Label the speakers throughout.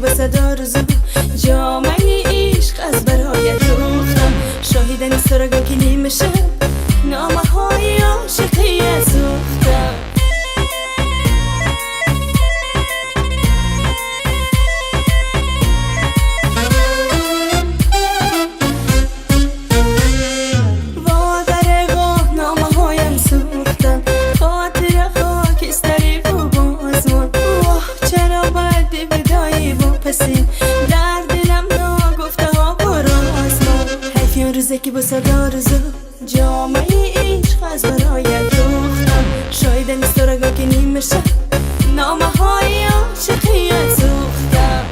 Speaker 1: با صدا روزو جامعه عشق از برایت دوختم شاهدن سرگا کلیم شب نامه های عاشقی سوختم در دلم ناگفته ها براز ما حیفی اون روزه که با صدا روزو جامعه عشق از برایت دوختم شاید نیست تو رگا که نیمه شب نامه های عاشقیت سوختم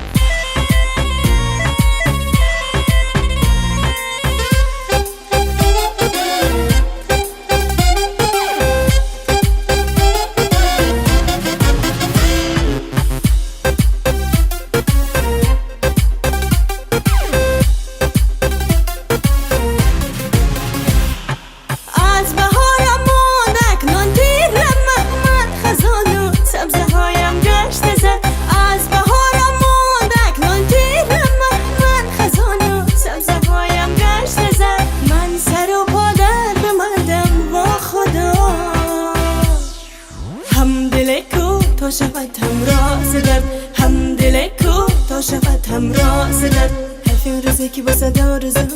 Speaker 1: تا شود همراز درد هم دل کو تا شود همراز درد حیف اون روزی که با صدا روزو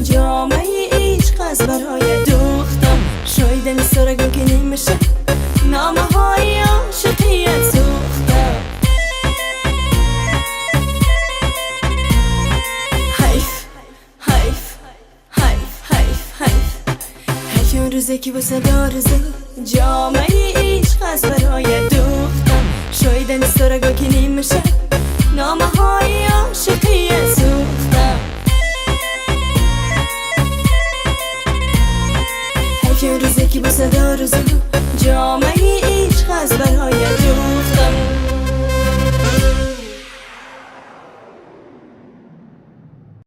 Speaker 1: جامعه عشق از برای دوختم شاید نیست تو رگا که نیمه شب نامه های عاشقیت سوختم حیف حیف حیف حیف حیف حیف اون روزی که با صدا روزو جامعه عشق از برای دوختم شاید نیست تو رگا که نیمه شب نامه های عاشقیت سوختم حیف اون روزی که با صدا روزو جامعه عشق از برای